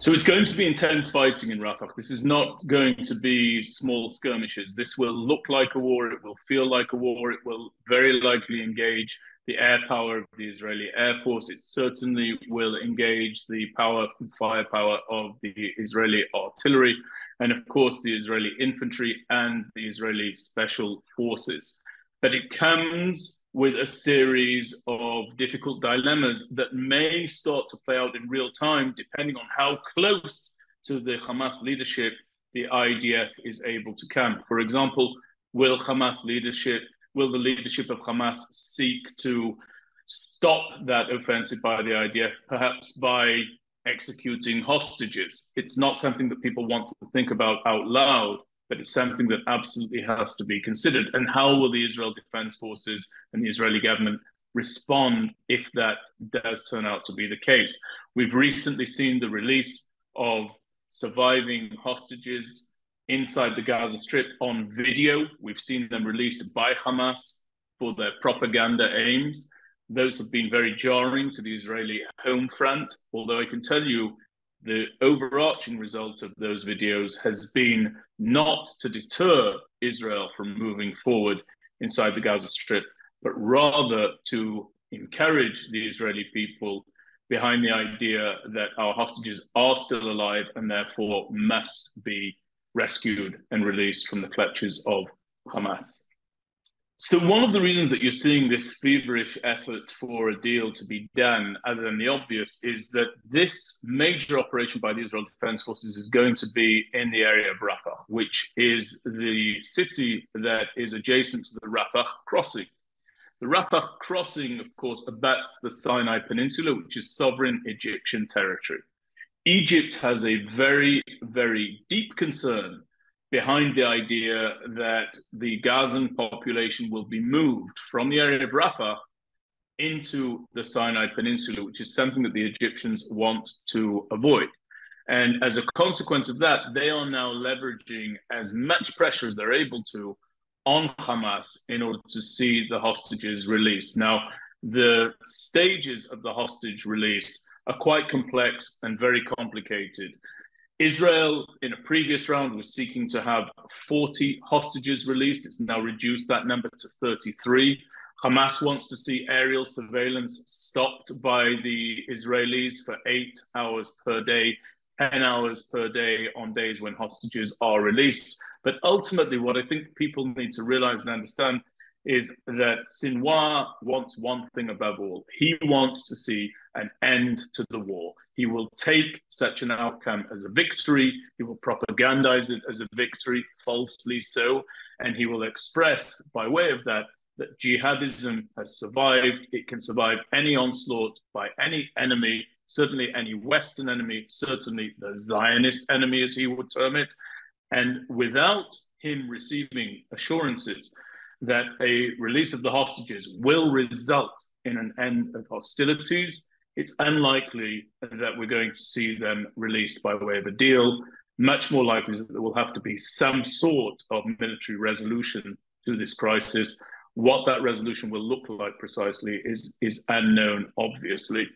So it's going to be intense fighting in Rafah. This is not going to be small skirmishes. This will look like a war. It will feel like a war. It will very likely engage the air power of the Israeli Air Force. It certainly will engage the power and firepower of the Israeli artillery, and of course the Israeli infantry and the Israeli special forces. But it comes with a series of difficult dilemmas that may start to play out in real time, depending on how close to the Hamas leadership the IDF is able to come. For example, will the leadership of Hamas seek to stop that offensive by the IDF, perhaps by executing hostages? It's not something that people want to think about out loud, but it's something that absolutely has to be considered. And how will the Israel Defense Forces and the Israeli government respond if that does turn out to be the case? We've recently seen the release of surviving hostages inside the Gaza Strip on video. We've seen them released by Hamas for their propaganda aims. Those have been very jarring to the Israeli home front, although I can tell you the overarching result of those videos has been not to deter Israel from moving forward inside the Gaza Strip, but rather to encourage the Israeli people behind the idea that our hostages are still alive and therefore must be rescued and released from the clutches of Hamas. So one of the reasons that you're seeing this feverish effort for a deal to be done, other than the obvious, is that this major operation by the Israel Defense Forces is going to be in the area of Rafah, which is the city that is adjacent to the Rafah crossing. The Rafah crossing, of course, abuts the Sinai Peninsula, which is sovereign Egyptian territory. Egypt has a very, very deep concern behind the idea that the Gazan population will be moved from the area of Rafah into the Sinai Peninsula, which is something that the Egyptians want to avoid. And as a consequence of that, they are now leveraging as much pressure as they're able to on Hamas in order to see the hostages released. Now, the stages of the hostage release are quite complex and very complicated. Israel, in a previous round, was seeking to have 40 hostages released. It's now reduced that number to 33. Hamas wants to see aerial surveillance stopped by the Israelis for 8 hours per day, 10 hours per day on days when hostages are released. But ultimately, what I think people need to realize and understand is that Sinwar wants one thing above all. He wants to see an end to the war. He will take such an outcome as a victory. He will propagandize it as a victory, falsely so. And he will express, by way of that, that jihadism has survived. It can survive any onslaught by any enemy, certainly any Western enemy, certainly the Zionist enemy, as he would term it. And without him receiving assurances that a release of the hostages will result in an end of hostilities, it's unlikely that we're going to see them released by way of a deal. Much more likely is that there will have to be some sort of military resolution to this crisis. What that resolution will look like precisely is unknown, obviously.